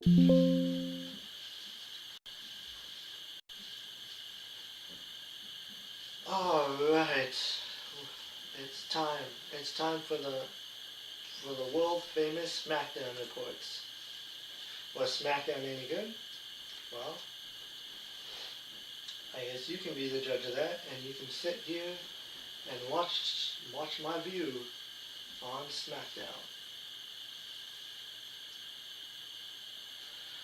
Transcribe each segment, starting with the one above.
Alright. It's time. It's time for the world famous Smackdown reports. Was Smackdown any good? Well, I guess you can be the judge of that, and you can sit here and watch my view on Smackdown.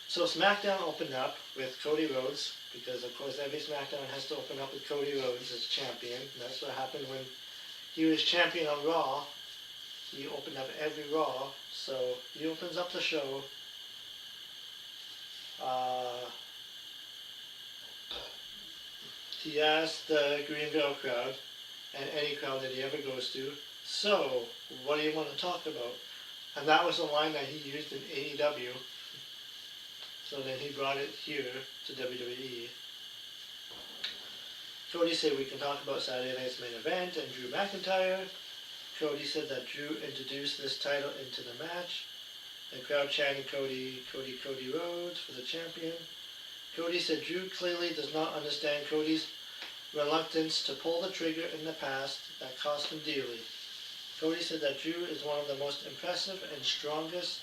So Smackdown opened up with Cody Rhodes, because of course every Smackdown has to open up with Cody Rhodes as champion. That's what happened when he was champion on Raw. He opened up every Raw, so he opens up the show. He asked the Greenville crowd, and any crowd that he ever goes to, so, what do you want to talk about? And that was the line that he used in AEW. So then he brought it here to WWE. Cody said we can talk about Saturday night's main event and Drew McIntyre. Cody said that Drew introduced this title into the match. The crowd chanted Cody, Cody, Cody Rhodes for the champion. Cody said Drew clearly does not understand Cody's reluctance to pull the trigger in the past that cost him dearly. Cody said that Drew is one of the most impressive and strongest.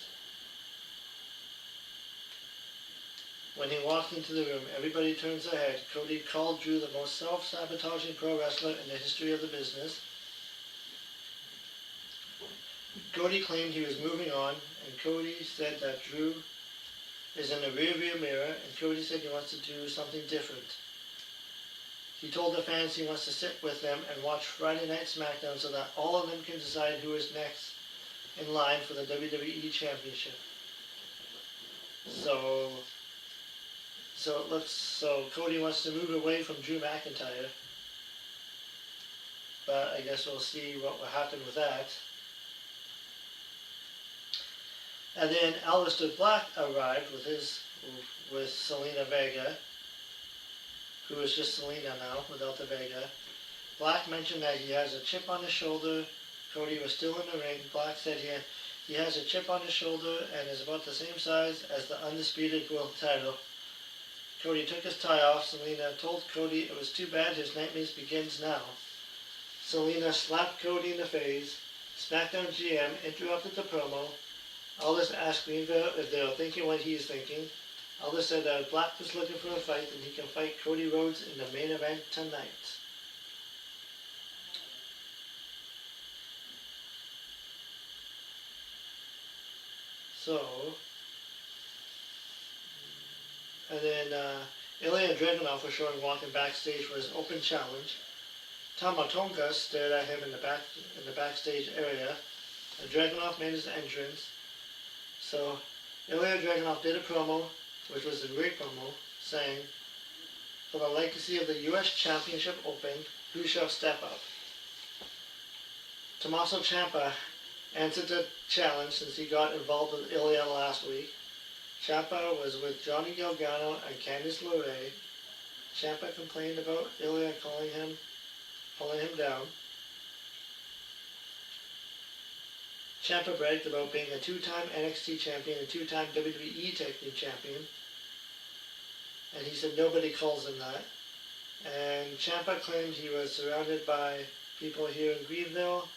When he walked into the room, everybody turns their head. Cody called Drew the most self-sabotaging pro wrestler in the history of the business. Cody claimed he was moving on, and Cody said that Drew is in the rearview mirror, and Cody said he wants to do something different. He told the fans he wants to sit with them and watch Friday Night Smackdown so that all of them can decide who is next in line for the WWE Championship. So Cody wants to move away from Drew McIntyre, but I guess we'll see what will happen with that. And then Aleister Black arrived with Selena Vega, who is just Selena now without the Vega. Black mentioned that he has a chip on his shoulder. Cody was still in the ring. Black said he has a chip on his shoulder and is about the same size as the undisputed world title. Cody took his tie off. Selena told Cody it was too bad his nightmares begins now. Selena slapped Cody in the face. SmackDown GM interrupted the promo. Aldis asked Greenville if they were thinking what he is thinking. Aldis said that if Black was looking for a fight, then he can fight Cody Rhodes in the main event tonight. So, and then Ilya Dragunov was showing walking backstage for his open challenge. Tama Tonga stared at him in the backstage area, and Dragunov made his entrance. So Ilya Dragunov did a promo, which was a great promo, saying, "For the legacy of the U.S. Championship Open, who shall step up?" Tommaso Ciampa answered the challenge since he got involved with Ilya last week. Ciampa was with Johnny Gargano and Candice LeRae. Ciampa complained about Ilya pulling him down. Ciampa bragged about being a two-time NXT champion and two-time WWE Tag Team champion. And he said nobody calls him that. And Ciampa claimed he was surrounded by people here in Greenville.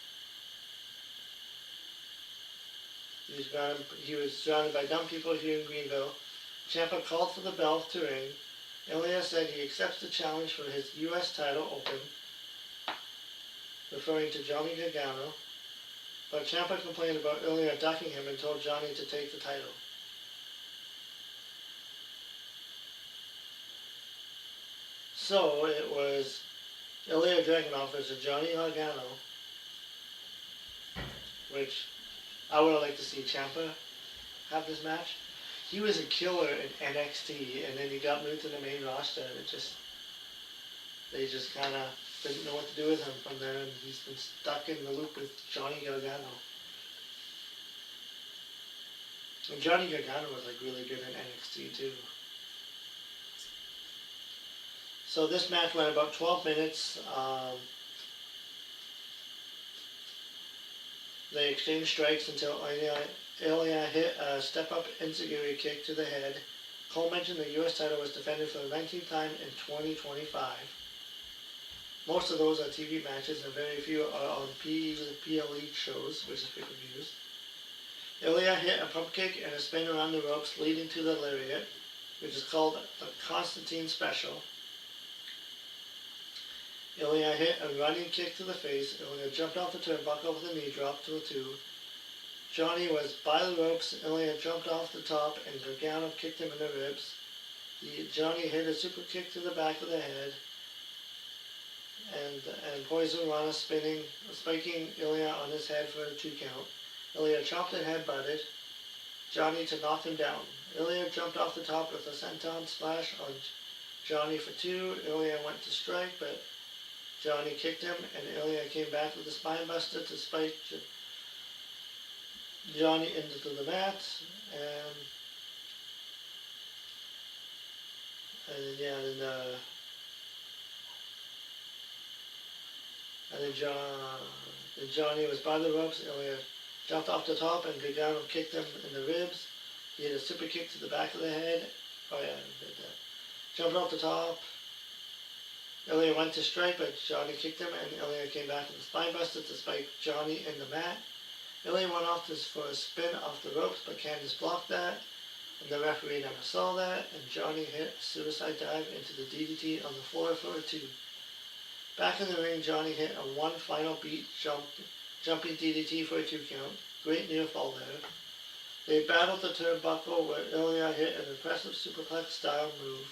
He was surrounded by dumb people here in Greenville. Ciampa called for the bell to ring. Ilya said he accepts the challenge for his U.S. title open, referring to Johnny Gargano. But Ciampa complained about Ilya ducking him and told Johnny to take the title. So it was Ilya Dragunov versus Johnny Gargano, which I would have liked to see Ciampa have this match. He was a killer in NXT, and then he got moved to the main roster, and they just kind of didn't know what to do with him from there, and he's been stuck in the loop with Johnny Gargano. And Johnny Gargano was like really good in NXT too. So this match went about 12 minutes. They exchanged strikes until Ilya hit a step-up enziguri kick to the head. Cole mentioned the U.S. title was defended for the 19th time in 2025. Most of those are TV matches and very few are on PLE shows, which is pay-per-views. Ilya hit a pump kick and a spin around the ropes leading to the lariat, which is called the Constantine Special. Ilya hit a running kick to the face. Ilya jumped off the turnbuckle with a knee drop to a 2. Johnny was by the ropes. Ilya jumped off the top and Gargano kicked him in the ribs. Johnny hit a super kick to the back of the head. And Poison Rana spiking Ilya on his head for a 2 count. Ilya chopped and headbutted Johnny to knock him down. Ilya jumped off the top with a senton splash on Johnny for 2. Ilya went to strike, but Johnny kicked him, and Ilya came back with a spine buster to spike Johnny into the mat, and then Johnny was by the ropes. Ilya jumped off the top, and Gargano kicked him in the ribs. He hit a super kick to the back of the head. Jumped off the top. Ilya went to strike, but Johnny kicked him, and Ilya came back with a spine buster to spike Johnny in the mat. Ilya went off for a spin off the ropes, but Candice blocked that, and the referee never saw that, and Johnny hit a suicide dive into the DDT on the floor for a 2. Back in the ring, Johnny hit a one final beat jumping DDT for a 2 count. Great near fall there. They battled the turnbuckle where Ilya hit an impressive superplex style move.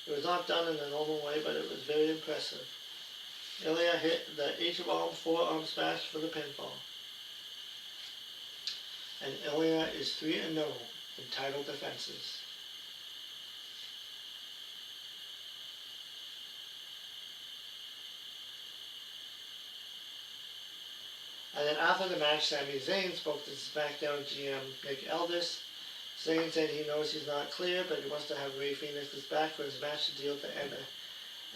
It was not done in a normal way, but it was very impressive. Ilya hit the H-bomb forearm smash for the pinfall. And Ilya is 3-0 in title defenses. And then after the match, Sami Zayn spoke to Smackdown GM Nick Aldis. Zayn said he knows he's not clear, but he wants to have Rey Fenix's back for his match to deal with the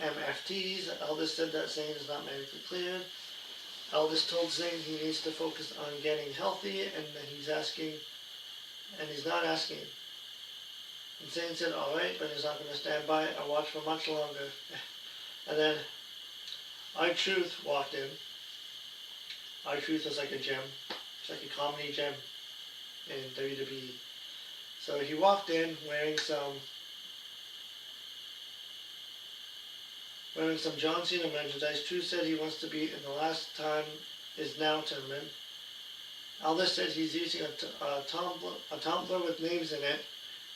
MFTs. Aldis said that Zayn is not medically cleared. Aldis told Zayn he needs to focus on getting healthy, and that he's not asking. And Zayn said, alright, but he's not going to stand by and watch for much longer. And then R-Truth walked in. R-Truth is like a gem. It's like a comedy gem in WWE. So he walked in wearing some John Cena merchandise. Truth said he wants to be in the Last Time Is Now tournament. Aldis said he's using a tumbler with names in it.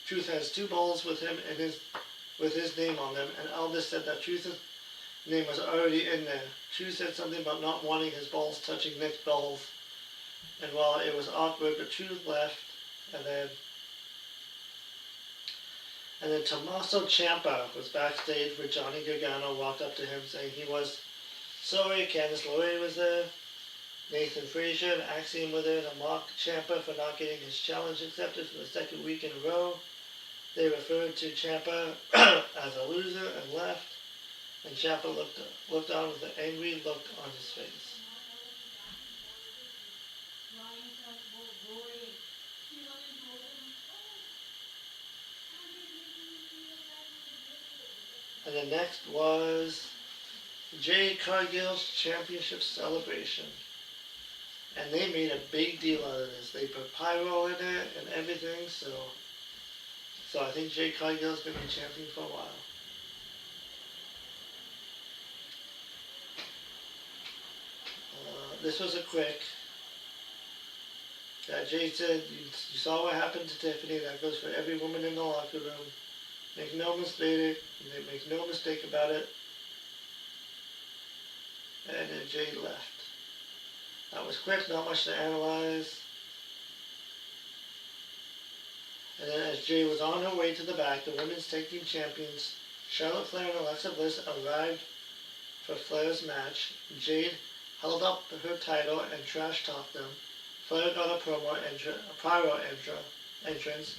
Truth has 2 balls with him and with his name on them, and Aldis said that Truth's name was already in there. Truth said something about not wanting his balls touching Nick's balls, and while it was awkward, but Truth left, and then Tommaso Ciampa was backstage where Johnny Gargano walked up to him saying he was sorry. Candice LeRae was there. Nathan Frazier and Axiom were there to mock Ciampa for not getting his challenge accepted for the 2nd week in a row. They referred to Ciampa as a loser and left, and Ciampa looked on with an angry look on his face. And then next was Jade Cargill's championship celebration. And they made a big deal out of this. They put pyro in it and everything, so I think Jade Cargill's going to be champion for a while. This was a quick. Jade said, you saw what happened to Tiffany. That goes for every woman in the locker room. Make no mistake about it. And then Jade left. That was quick, not much to analyze. And then as Jade was on her way to the back, the women's tag team champions, Charlotte Flair and Alexa Bliss, arrived for Flair's match. Jade held up her title and trash talked them. Flair got a pyro entrance.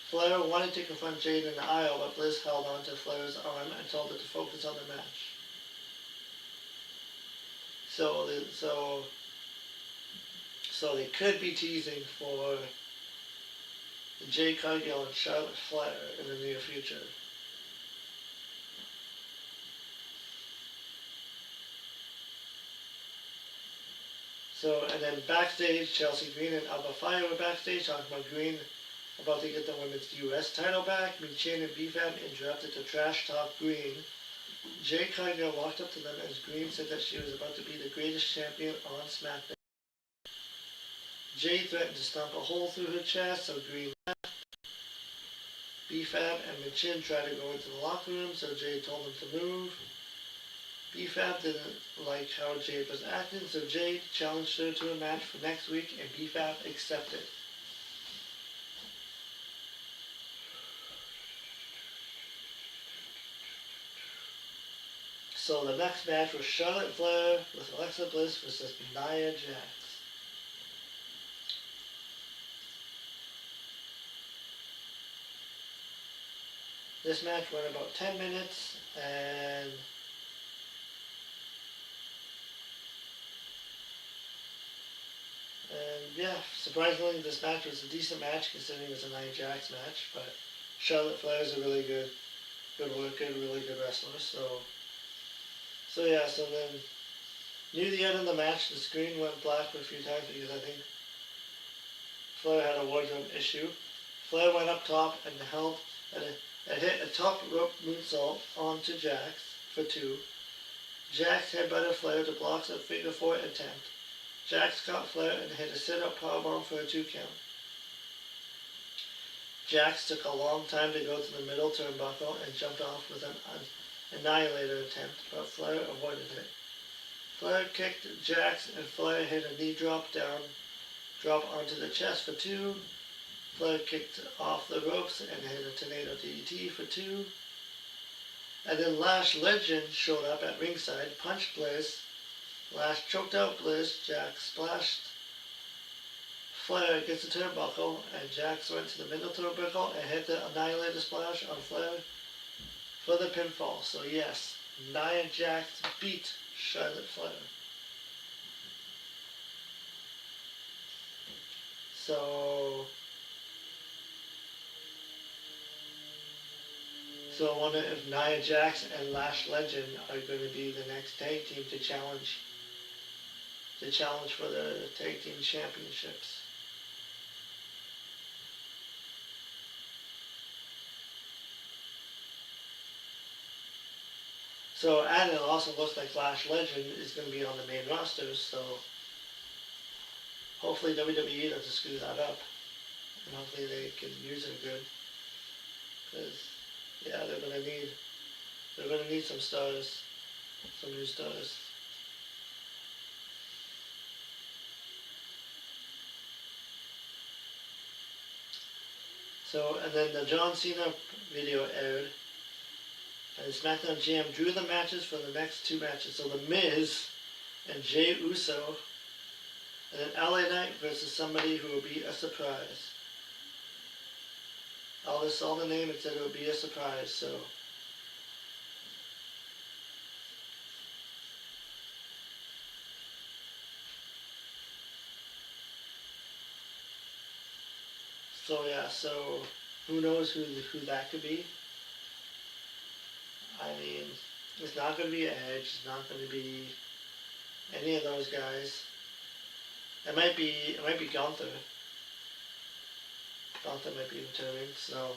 Flair wanted to confront Jade in the aisle, but Bliss held on to Flair's arm and told her to focus on the match. So they could be teasing for Jade Cargill and Charlotte Flair in the near future. So, and then backstage, Chelsea Green and Alba Fire were backstage talking about Green about to get the women's US title back. Michin and BFAB interrupted to trash talk Green. Jade Cargill walked up to them as Green said that she was about to be the greatest champion on Smackdown. Jade threatened to stomp a hole through her chest, so Green left. BFAB and Michin tried to go into the locker room, so Jade told them to move. BFAB didn't like how Jade was acting, so Jade challenged her to a match for next week, and BFAB accepted. So the next match was Charlotte Flair with Alexa Bliss versus Nia Jax. This match went about 10 minutes, and yeah, surprisingly, this match was a decent match considering it was a Nia Jax match. But Charlotte Flair is a really good worker, really good wrestler. So yeah. So then, near the end of the match, the screen went black for a few times because I think Flair had a wardrobe issue. Flair went up top and hit a top rope moonsault onto Jax for 2. Jax headbutted Flair to block a figure 4 attempt. Jax caught Flair and hit a sit-up powerbomb for a 2 count. Jax took a long time to go to the middle turnbuckle and jumped off with an annihilator attempt, but Flair avoided it. Flair kicked Jax and Flair hit a knee drop onto the chest for 2. Flair kicked off the ropes and hit a tornado DDT for 2. And then Lash Legend showed up at ringside, punched Bliss. Lash choked out Bliss. Jax splashed. Flair gets a turnbuckle, and Jax went to the middle turnbuckle and hit the Annihilator Splash on Flair for the pinfall. So yes, Nia Jax beat Charlotte Flair. So I wonder if Nia Jax and Lash Legend are going to be the next tag team to challenge for the tag team championships. So, and it also looks like Lash Legend is going to be on the main roster, so hopefully WWE doesn't screw that up, and hopefully they can use it good, because yeah, they're gonna need some stars, some new stars. So, and then the John Cena video aired, and SmackDown GM drew the matches for the next 2 matches. So The Miz and Jey Uso, and then LA Knight versus somebody who will be a surprise. I'll list all the name and said it would be a surprise, so. So yeah, so who knows who that could be? I mean, it's not going to be Edge, it's not going to be any of those guys. It might be Gunther. Gunther might be returning, so.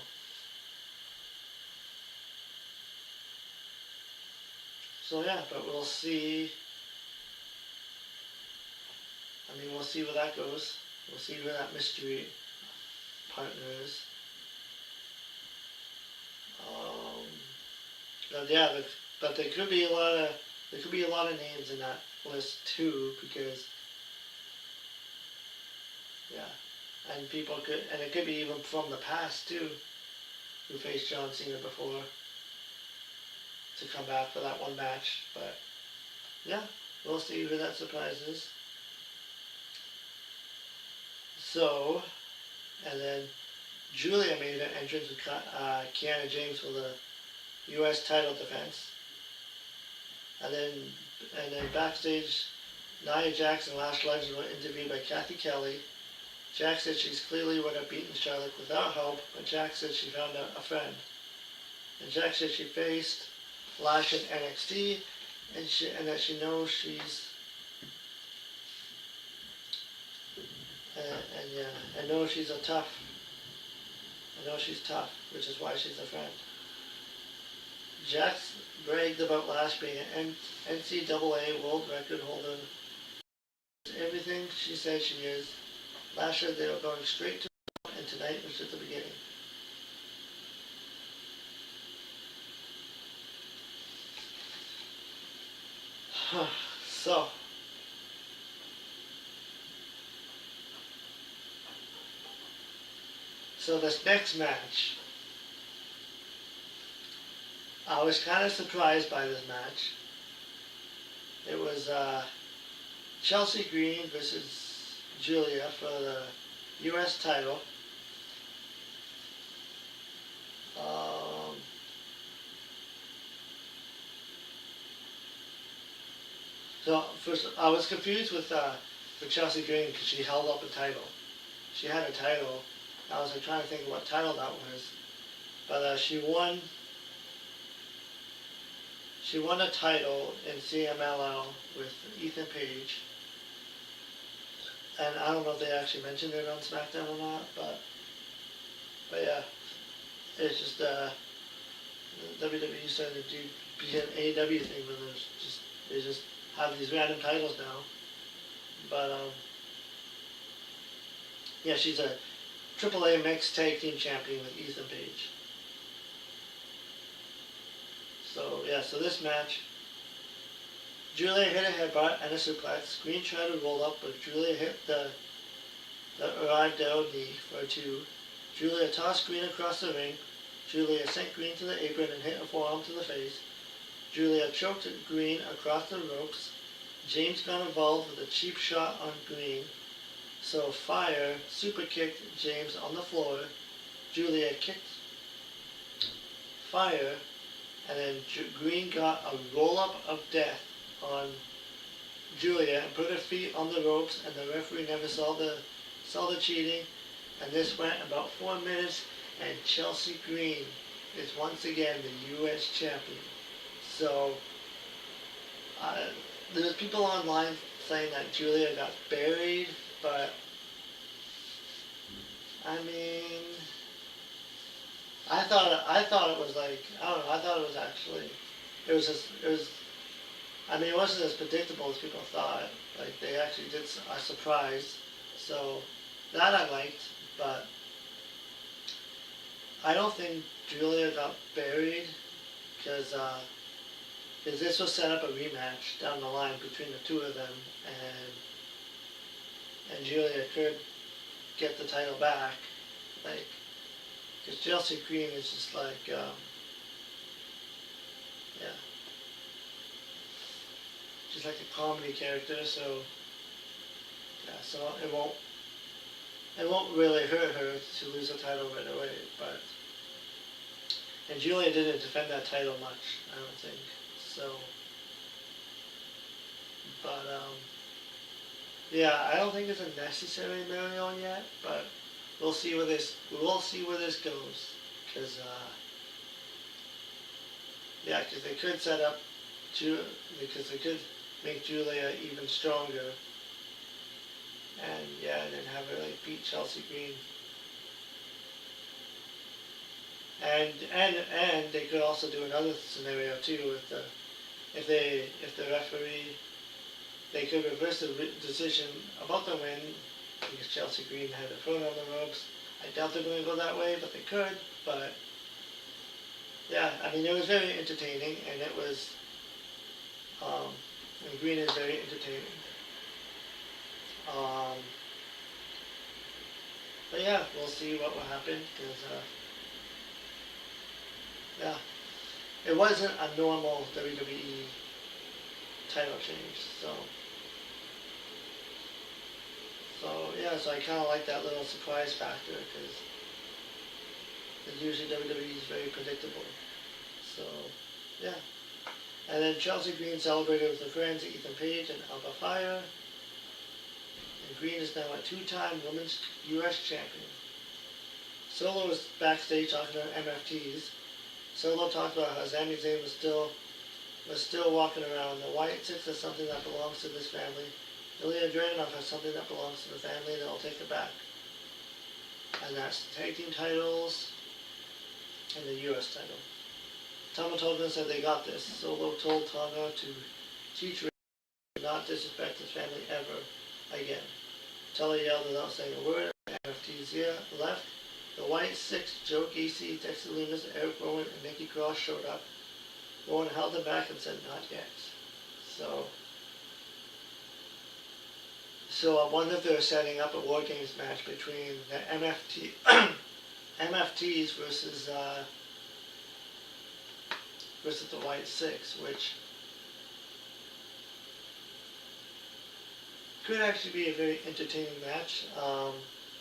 So yeah, but we'll see. I mean, we'll see where that goes. We'll see where that mystery partner is. But yeah, but there could be a lot of names in that list too, because yeah, and it could be even from the past too, who faced John Cena before to come back for that one match. But yeah, we'll see who that surprise is. So, and then Julia made an entrance with Kiana James for the U.S. title defense. And then backstage, Nia Jax and Lash Legend were interviewed by Kathy Kelly. Jack said she's clearly would have beaten Charlotte without help, but Jack said she found a friend. And Jack said she faced Lash in NXT, and that she knows she's I know she's tough, which is why she's a friend. Jax bragged about Lash being an NCAA world record holder. Everything she said she is. Lash said they were going straight to the top, and tonight was just the beginning. So this next match, I was kind of surprised by this match. It was Chelsea Green versus Julia for the U.S. title. So first, I was confused with Chelsea Green because she held up a title. She had a title. I was trying to think of what title that was, but she won. She won a title in CMLL with Ethan Page, and I don't know if they actually mentioned it on Smackdown or not, but yeah, it's just WWE started to be an AEW thing where they just have these random titles now, but yeah, she's a AAA Mixed Tag Team Champion with Ethan Page. So yeah, so this match, Julia hit a headbutt and a suplex. Green tried to roll up, but Julia hit the arrived down knee for a 2. Julia tossed Green across the ring. Julia sent Green to the apron and hit a forearm to the face. Julia choked Green across the ropes. James got involved with a cheap shot on Green. So Fire super kicked James on the floor. Julia kicked Fire, and then Green got a roll-up of death on Julia and put her feet on the ropes, and the referee never saw the cheating. And this went about 4 minutes, and Chelsea Green is once again the U.S. champion. So there's people online saying that Julia got buried, but I mean, I thought it was like, I don't know, I thought it was actually, I mean, it wasn't as predictable as people thought. Like, they actually did a surprise, so that I liked, but I don't think Julia got buried, because this will set up a rematch down the line between the two of them, and Julia could get the title back, like, because Chelsea Green is just like, yeah, she's like a comedy character, so, yeah, so it won't really hurt her to lose the title right away, but, and Julia didn't defend that title much, I don't think, so, but, yeah, I don't think it's a necessary marry on yet, but we'll see where this goes, because yeah, because they could set up because they could make Julia even stronger, and yeah, and then have her like beat Chelsea Green, and they could also do another scenario too with if the referee. They could reverse the decision about the win because Chelsea Green had her foot on the ropes. I doubt they're going to go that way, but they could. But yeah, I mean, it was very entertaining, and it was. And Green is very entertaining. But yeah, we'll see what will happen because yeah, it wasn't a normal WWE title change, so yeah, so I kind of like that little surprise factor because usually WWE is very predictable. So yeah, and then Chelsea Green celebrated with her friends Ethan Page and Alpha Fire, and Green is now a two-time Women's U.S. Champion. Solo was backstage talking to MFTs. Solo talked about how Sami Zayn was still walking around. The Wyatt Six is something that belongs to this family. Ilya Dragunov has something that belongs to the family, and they'll take it back. And that's the tag team titles and the U.S. title. Tama Tonga said they got this. Solo told Tonga to teach Ray to not disrespect his family ever again. Tella yelled without saying a word. MFT's left. The White Six, Joe Gacy, Dexter Lumis, Eric Rowan, and Nikki Cross showed up. Rowan held them back and said not yet. So I wonder if they're setting up a War Games match between the MFTs versus the White Six, which could actually be a very entertaining match,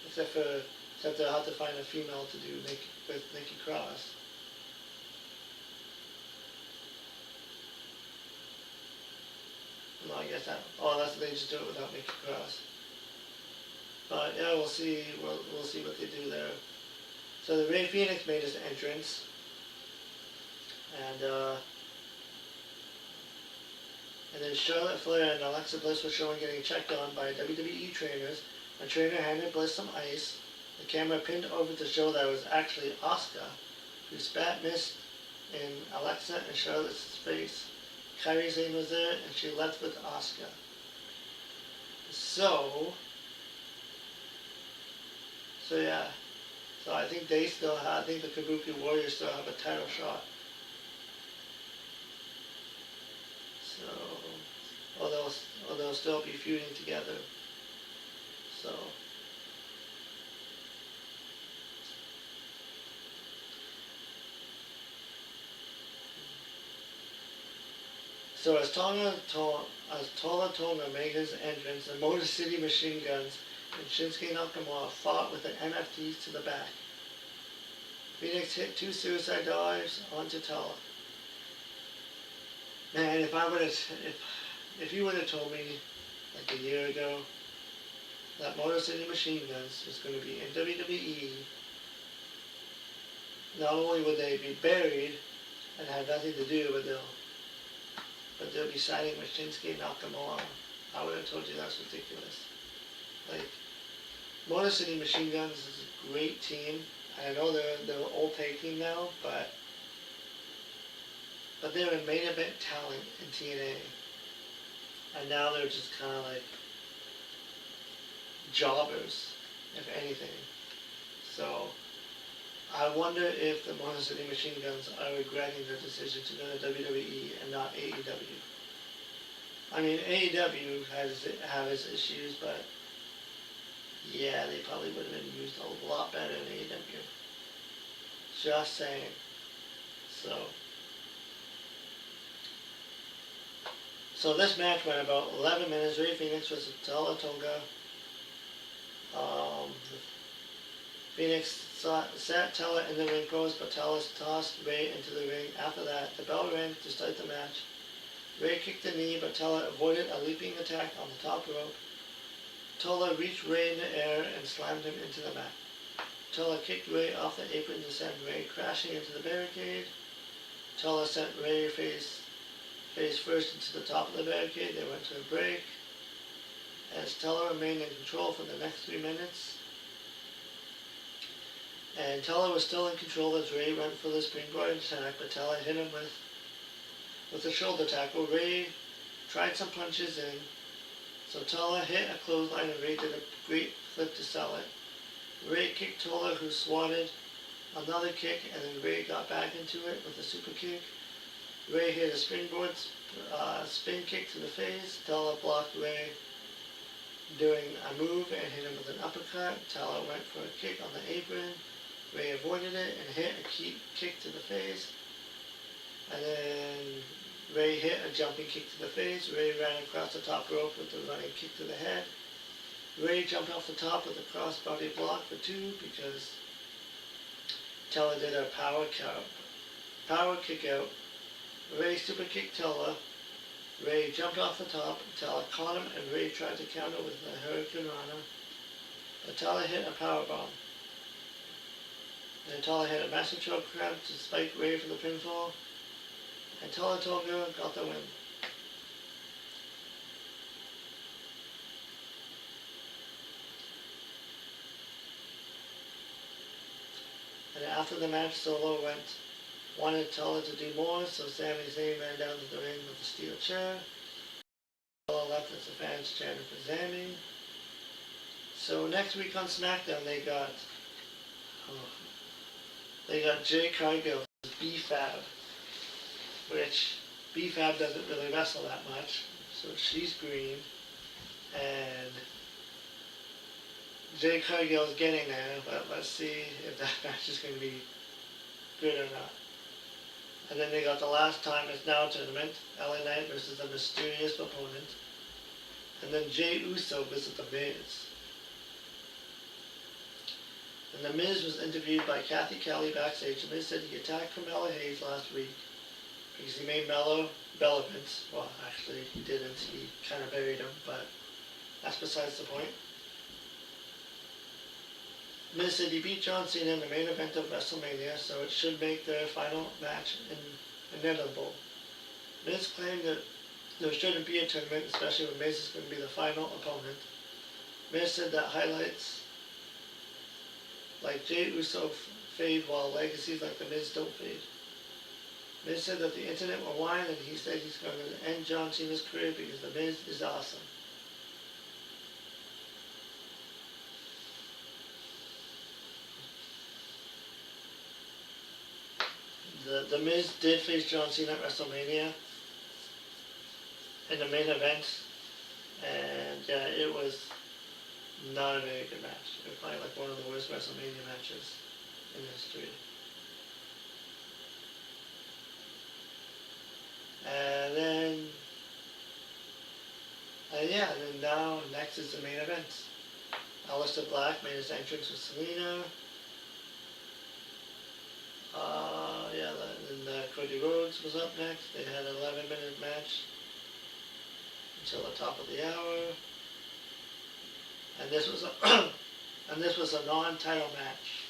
except they'll have to find a female to do with Nikki Cross. No, I guess they just do it without Nikki Cross. But yeah, we'll see what they do there. So the Rey Fenix made his entrance, and then Charlotte Flair and Alexa Bliss were shown getting checked on by WWE trainers. A trainer handed Bliss some ice. The camera pinned over to show that it was actually Asuka, who spat mist in Alexa and Charlotte's face. Kairi Sane was there, and she left with Asuka. So yeah. So I think the Kabuki Warriors still have a title shot. So, or they'll still be feuding together. So as Tola Tonga made his entrance, the Motor City Machine Guns and Shinsuke Nakamura fought with the MFTs to the back. Phoenix hit 2 suicide dives onto Tella. Man, if you would have told me like a year ago that Motor City Machine Guns was going to be in WWE, not only would they be buried and have nothing to do with but they'll be siding with Shinsuke Nakamura, I would have told you that's ridiculous. Like, Motor City Machine Guns is a great team. I know they're an old tag team now, but they're a main event talent in TNA. And now they're just kind of like jobbers, if anything. So I wonder if the Motor City Machine Guns are regretting their decision to go to WWE and not AEW. I mean, AEW have its issues, but yeah, they probably would have been used a lot better in AEW. Just saying. So this match went about 11 minutes. Rey Fenix versus Tella Tonga. Phoenix sat Tella in the ring post, but Tella tossed Rey into the ring. After that, the bell rang to start the match. Rey kicked the knee, but Tella avoided a leaping attack on the top rope. Tella reached Rey in the air and slammed him into the mat. Tella kicked Rey off the apron to send Rey crashing into the barricade. Tella sent Rey face first into the top of the barricade. They went to a break. As Tella remained in control for the next 3 minutes. And Tella was still in control as Rey went for the springboard attack, but Tella hit him with a shoulder tackle. Rey tried some punches in, so Tella hit a clothesline and Rey did a great flip to sell it. Rey kicked Tella, who swatted another kick, and then Rey got back into it with a super kick. Rey hit a springboard spin kick to the face. Tella blocked Rey doing a move and hit him with an uppercut. Tella went for a kick on the apron. Rey avoided it and hit a kick to the face. And then Rey hit a jumping kick to the face. Rey ran across the top rope with a running kick to the head. Rey jumped off the top with a crossbody block for 2 because Tella did a power kick out. Rey super kicked Tella Ray jumped off the top. Tala caught him, and Ray tried to counter with a Hurricane Rana. But Tala hit a powerbomb. And Tala hit a massive choke crab to spike Ray for the pinfall. And Tala Tonga got the win. And after the match, Solo wanted Tala to do more, so Sami Zayn ran down to the ring with a steel chair. Tala left as the fans chanted for Sami. So next week on Smackdown, they got Jay Cargill as B-Fab, which B-Fab doesn't really wrestle that much, so she's green, and Jay Cargill's getting there, but let's see if that match is going to be good or not. And then they got the Last Time Is Now tournament, LA Knight versus a mysterious opponent, and then Jey Uso versus The Miz. And The Miz was interviewed by Kathy Kelly backstage. The Miz said he attacked Carmella Hayes last week because he made Bella Vince. Well, actually, he didn't. He kind of buried him, but that's besides the point. Miz said he beat John Cena in the main event of WrestleMania, so it should make their final match inevitable. Miz claimed that there shouldn't be a tournament, especially when Miz is going to be the final opponent. Miz said that highlights like Jey Uso fade while legacies like The Miz don't fade. Miz said that the internet will whine, and he said he's going to end John Cena's career because The Miz is awesome. The Miz did face John Cena at WrestleMania in the main event, and yeah, it was not a very good match. It was probably like one of the worst WrestleMania matches in history. And then, and then now next is the main event. Aleister Black made his entrance with Selena. Then Cody Rhodes was up next. They had an 11-minute match until the top of the hour. And this was a non-title match.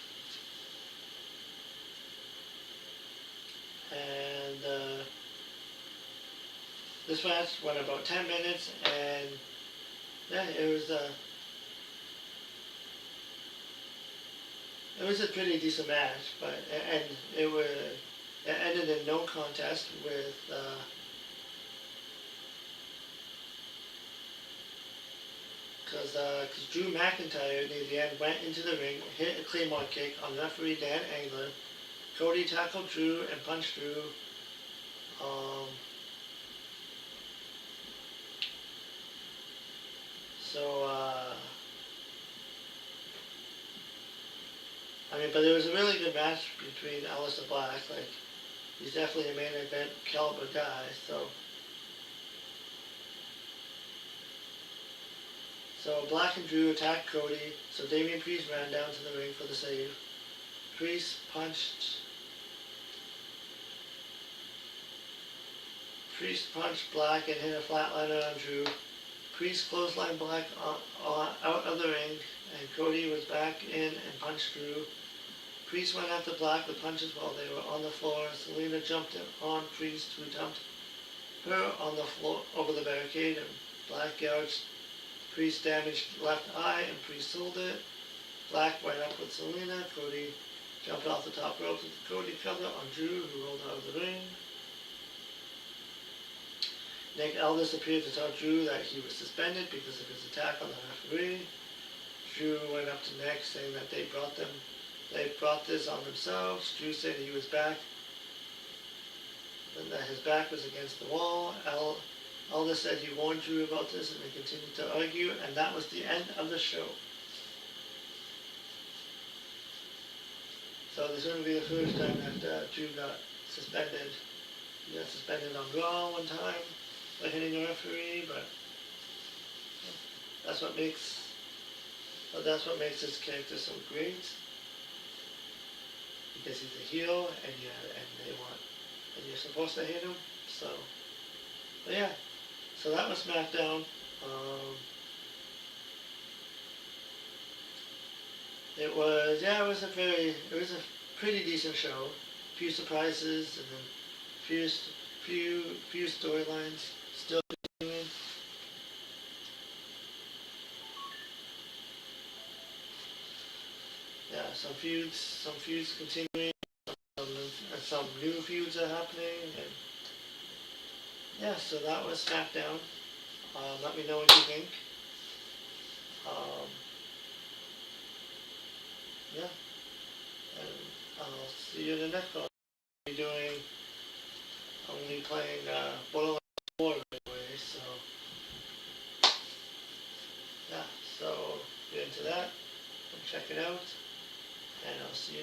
And this match went about 10 minutes, and yeah, it was a pretty decent match, but it ended in no contest with because Drew McIntyre near the end went into the ring, hit a Claymore kick on referee Dan Angler. Cody tackled Drew and punched Drew. But it was a really good match between Aleister Black. Like, he's definitely a main event caliber guy. So Black and Drew attacked Cody. So Damian Priest ran down to the ring for the save. Priest punched Black and hit a flatliner on Drew. Priest clotheslined Black out of the ring, and Cody was back in and punched Drew. Priest went after Black with punches while they were on the floor. Selena jumped on Priest, who dumped her on the floor over the barricade, and Black gouged Priest's damaged left eye, and Priest sold it. Black went up with Selena. Cody jumped off the top rope with the Cody cover on Drew, who rolled out of the ring. Nick Aldis appeared to tell Drew that he was suspended because of his attack on the referee. Drew went up to Nick, saying that they brought this on themselves. Drew said he was back, and that his back was against the wall. Aldis said he warned Drew about this, and they continued to argue, and that was the end of the show. So this is going to be the first time that Drew got suspended. He got suspended on Raw one time by hitting a referee, but that's what makes this character so great. Because he's a heel, and you're supposed to hit him. So, but yeah, So that was Smackdown. It was a pretty decent show. A few surprises and then few storylines still continuing. Yeah, some feuds continuing, and some new feuds are happening, and yeah, so that was Smackdown. Let me know what you think. Um, yeah, and I'll see you in the next one. I'm gonna be playing Borderlands 4 anyway, so yeah, so get into that and check it out, and I'll see you.